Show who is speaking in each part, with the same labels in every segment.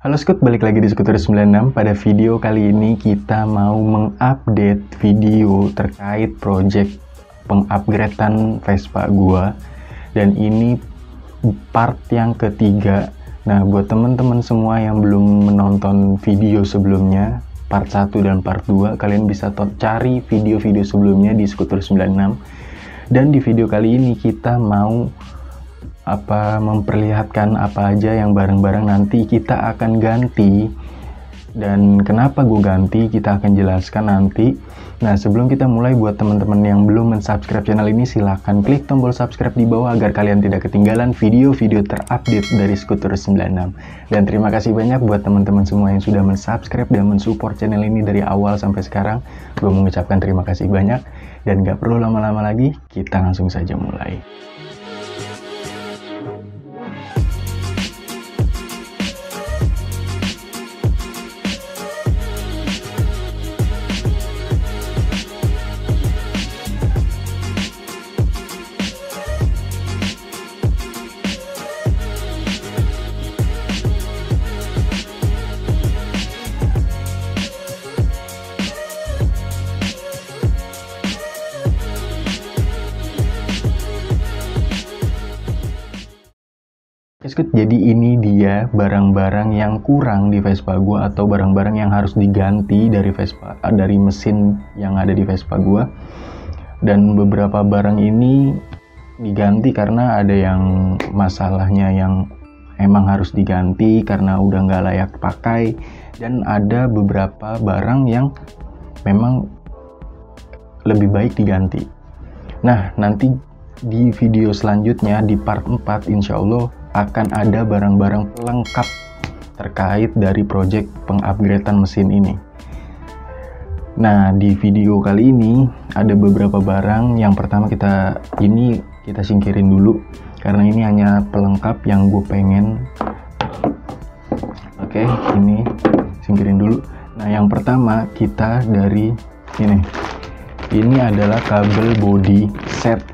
Speaker 1: Halo Skut, balik lagi di Skuter 96. Pada video kali ini kita mau mengupdate video terkait project pengupgradean Vespa gua. Dan ini part yang ketiga. Nah, buat teman-teman semua yang belum menonton video sebelumnya, part 1 dan part 2, kalian bisa cari video-video sebelumnya di Skuter 96. Dan di video kali ini kita mau memperlihatkan apa aja yang barang-barang nanti kita akan ganti, dan kenapa gue ganti kita akan jelaskan nanti. Nah, sebelum kita mulai, buat teman-teman yang belum mensubscribe channel ini, silahkan klik tombol subscribe di bawah agar kalian tidak ketinggalan video-video terupdate dari Skuter 96. Dan terima kasih banyak buat teman-teman semua yang sudah mensubscribe dan mensupport channel ini dari awal sampai sekarang. Gue mengucapkan terima kasih banyak, dan gak perlu lama-lama lagi, kita langsung saja mulai. Jadi ini dia barang-barang yang kurang di Vespa gua, atau barang-barang yang harus diganti dari mesin yang ada di Vespa gua. Dan beberapa barang ini diganti karena ada yang masalahnya yang emang harus diganti karena udah nggak layak pakai, dan ada beberapa barang yang memang lebih baik diganti. Nah, nanti di video selanjutnya di part 4 insya Allah akan ada barang-barang pelengkap terkait dari project pengupgradean mesin ini. Nah, di video kali ini ada beberapa barang. Yang pertama kita singkirin dulu karena ini hanya pelengkap yang gue pengen. Oke, ini singkirin dulu. Nah, yang pertama kita dari ini adalah kabel body set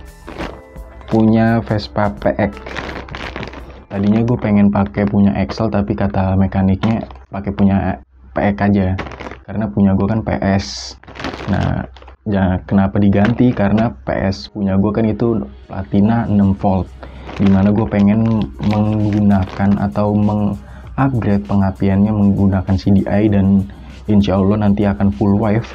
Speaker 1: punya Vespa PX. Tadinya gue pengen pakai punya Excel, tapi kata mekaniknya pakai punya PX aja karena punya gue kan PS. Nah, kenapa diganti? Karena PS punya gue kan itu Platina 6 volt, dimana gue pengen menggunakan atau mengupgrade pengapiannya menggunakan CDI, dan insya Allah nanti akan full wave.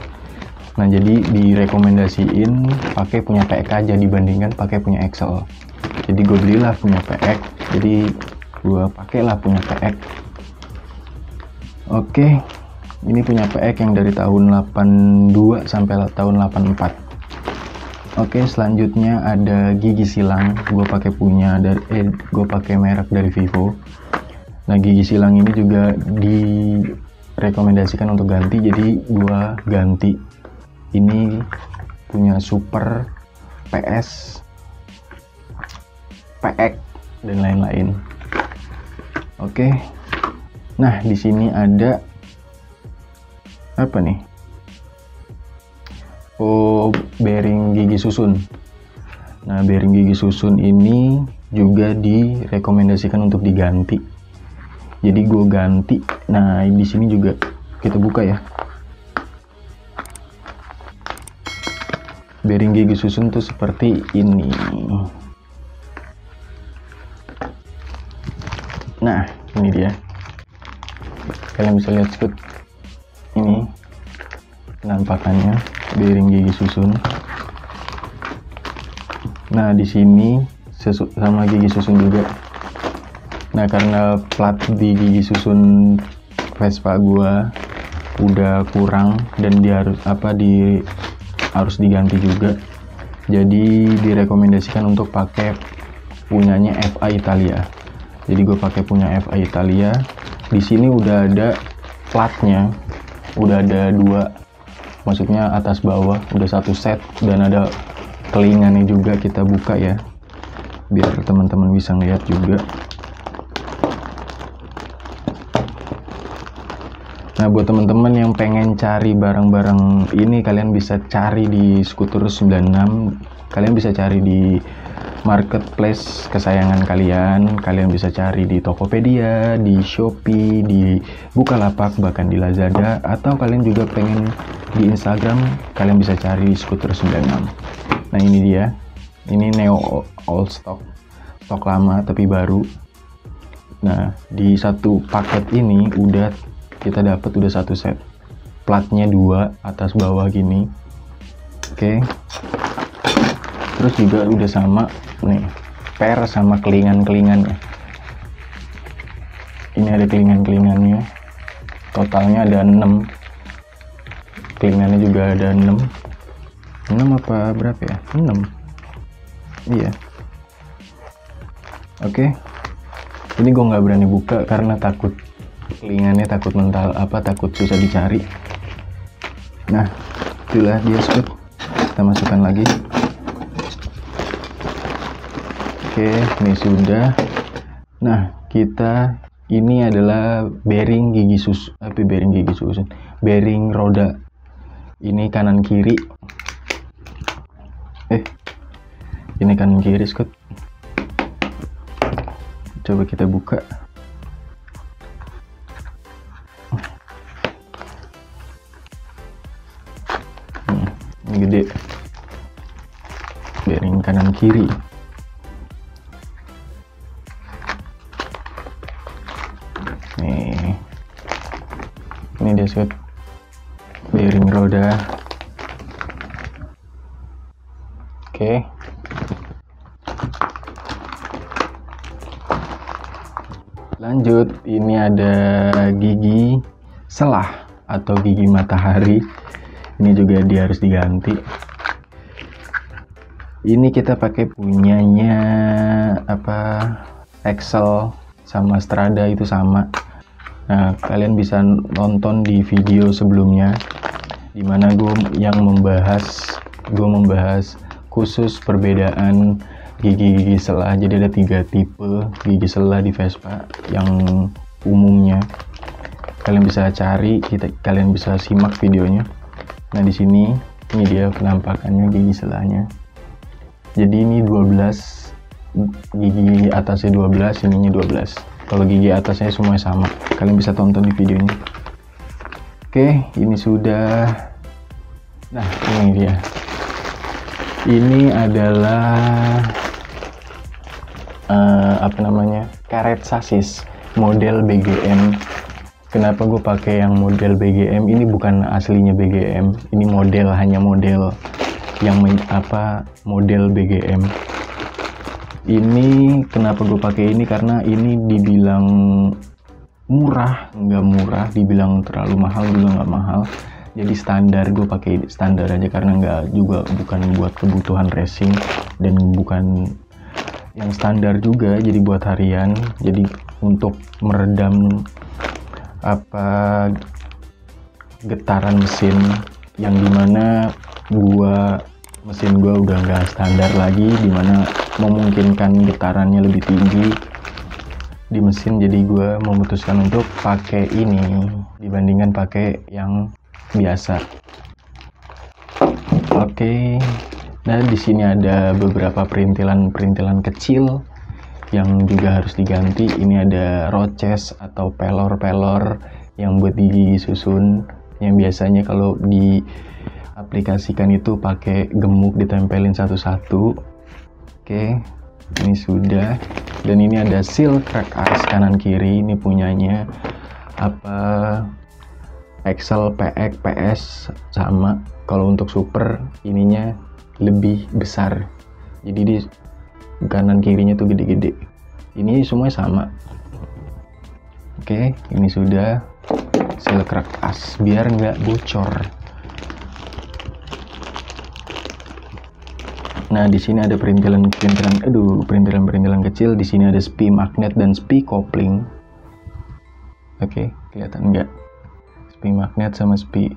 Speaker 1: Nah, jadi direkomendasiin pakai punya PX aja dibandingkan pakai punya Excel. Jadi gue belilah punya PX, jadi gue pakailah punya PX. Oke, ini punya PX yang dari tahun 82 sampai tahun 84. Oke, selanjutnya ada gigi silang. Gue pakai merek dari Vivo. Nah, gigi silang ini juga direkomendasikan untuk ganti, jadi gue ganti. Ini punya Super, PS, PX dan lain-lain. Oke. Nah, di sini ada apa nih? Oh, bearing gigi susun. Nah, bearing gigi susun ini juga direkomendasikan untuk diganti. Jadi gue ganti. Nah, di sini juga kita buka ya. Bearing gigi susun tuh seperti ini. Nah, ini dia. Kalian bisa lihat Skut. Ini penampakannya bearing gigi susun. Nah, di sini sama gigi susun juga. Nah, karena plat di gigi susun Vespa gua udah kurang dan dia harus diganti juga. Jadi direkomendasikan untuk pakai punyanya FA Italia. Jadi gue pakai punya FA Italia. Di sini udah ada platnya, udah ada 2, maksudnya atas bawah, udah 1 set, dan ada kelingannya juga. Kita buka ya, biar teman-teman bisa ngeliat juga. Nah, buat teman-teman yang pengen cari barang-barang ini, kalian bisa cari di Skuter 96. Kalian bisa cari di marketplace kesayangan kalian bisa cari di Tokopedia, di Shopee, di Bukalapak, bahkan di Lazada, atau kalian juga pengen di Instagram, kalian bisa cari Scooter96. Nah ini dia, ini Neo old stock, stok lama tapi baru. Nah di satu paket ini kita dapat udah satu set, platnya 2 atas bawah gini. Oke. Terus juga udah sama nih per sama kelingan-kelingannya. Ini ada kelingan-kelingannya, totalnya ada 6, kelingannya juga ada 6 apa berapa ya, 6, iya. Oke. Ini gue nggak berani buka karena takut kelingannya, takut takut susah dicari. Nah itulah dia Scoot, kita masukkan lagi. Oke, ini sudah. Nah ini adalah bearing gigi susun, bearing roda. Ini kanan kiri. Ini kanan kiri Scoot. Coba kita buka. Ini gede. Bearing kanan kiri. Ini dia Scoot, bearing roda. Oke. Lanjut, ini ada gigi selah atau gigi matahari. Ini juga dia harus diganti. Ini kita pakai punyanya Excel sama Strada, itu sama. Nah kalian bisa nonton di video sebelumnya dimana gue membahas khusus perbedaan gigi selah. Jadi ada 3 tipe gigi selah di Vespa yang umumnya. Kalian bisa cari, kalian bisa simak videonya. Nah di sini ini dia penampakannya gigi selahnya. Jadi ini 12, gigi atasnya 12, ininya 12. Kalau gigi atasnya semuanya sama. Kalian bisa tonton di videonya. Oke, ini sudah. Nah, ini dia. Ini adalah karet sasis model BGM. Kenapa gue pakai yang model BGM? Ini bukan aslinya BGM. Ini hanya model yang model BGM. Ini kenapa gue pakai ini, karena ini dibilang nggak murah, dibilang terlalu mahal juga nggak mahal. Jadi standar, gue pakai standar aja karena bukan buat kebutuhan racing dan bukan yang standar juga, jadi buat harian. Jadi untuk meredam getaran mesin yang dimana mesin gue udah nggak standar lagi, dimana memungkinkan getarannya lebih tinggi di mesin. Jadi gue memutuskan untuk pakai ini dibandingkan pakai yang biasa. Oke. Nah di sini ada beberapa perintilan kecil yang juga harus diganti. Ini ada roches atau pelor yang buat gigi susun, yang biasanya kalau diaplikasikan itu pakai gemuk ditempelin satu-satu. Oke, ini sudah. Dan ini ada seal crack arch kanan kiri, ini punyanya Excel, PX, PS sama. Kalau untuk super ininya lebih besar, jadi di kanan kirinya tuh gede-gede. Ini semuanya sama. Oke, ini sudah. Seal crack arch biar nggak bocor. Nah, di sini ada perintilan kecil. Di sini ada spi magnet dan spi kopling. Oke, kelihatan nggak? Spi magnet sama spi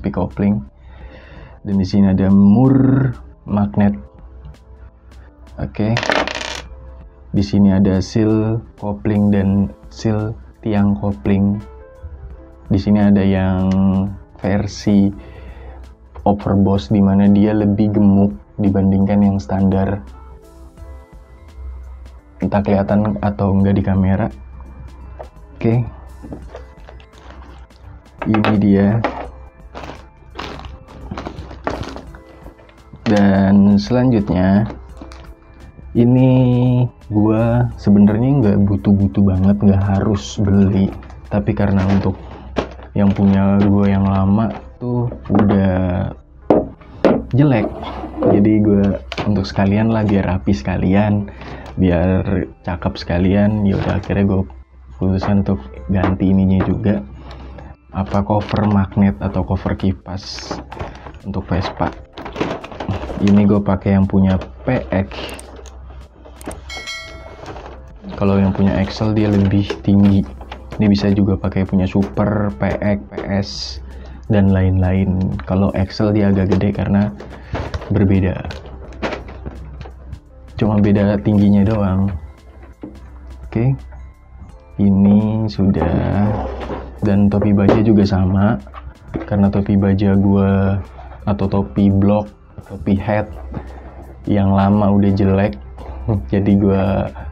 Speaker 1: kopling. Dan di sini ada mur magnet. Oke. Di sini ada seal kopling dan seal tiang kopling. Di sini ada yang versi overboss, di mana dia lebih gemuk dibandingkan yang standar. Entah kelihatan atau enggak di kamera, Oke, ini dia. Dan selanjutnya, ini gua sebenarnya nggak butuh-butuh banget, nggak harus beli, tapi karena untuk yang punya gua yang lama tuh udah jelek, jadi gua untuk sekalian lah, biar rapi sekalian, biar cakep sekalian, yaudah akhirnya gue putuskan untuk ganti ininya juga, apa, cover magnet atau cover kipas untuk Vespa. Ini gue pakai yang punya PX. Kalau yang punya Excel dia lebih tinggi. Ini bisa juga pakai punya Super, PX, PS, dan lain-lain. Kalau Excel dia agak gede karena berbeda. Cuma beda tingginya doang. Oke. Ini sudah. Dan topi baja juga sama. Karena topi baja gue atau topi blok, topi hat yang lama udah jelek, jadi gue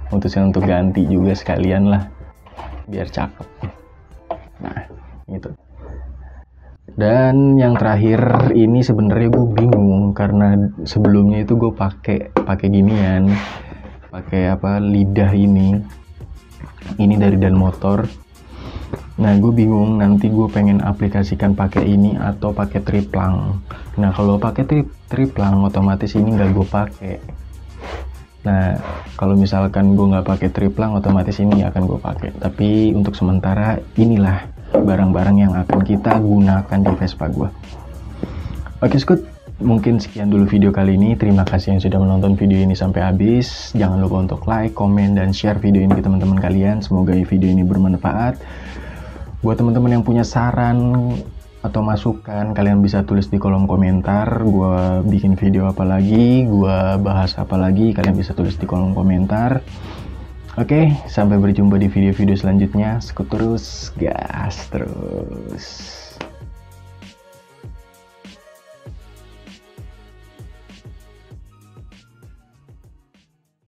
Speaker 1: mutusin untuk ganti juga sekalian lah, biar cakep. Nah, gitu. Dan yang terakhir ini sebenarnya gue bingung karena sebelumnya itu gue pakai ginian, pakai apa, lidah ini dari Dan Motor. Nah, gue bingung nanti gue pengen aplikasikan pakai ini atau pakai triplang. Nah, kalau pakai triplang otomatis ini nggak gue pakai. Nah, kalau misalkan gue nggak pakai triplang otomatis ini akan gue pakai. Tapi untuk sementara inilah barang-barang yang akan kita gunakan di Vespa gue. Oke, Skut, mungkin sekian dulu video kali ini. Terima kasih yang sudah menonton video ini sampai habis. Jangan lupa untuk like, komen, dan share video ini ke teman-teman kalian. Semoga video ini bermanfaat. Buat teman-teman yang punya saran atau masukan, kalian bisa tulis di kolom komentar. Gue bikin video apa lagi, gue bahas apa lagi, kalian bisa tulis di kolom komentar. Oke, sampai berjumpa di video-video selanjutnya. Skut terus, gas terus.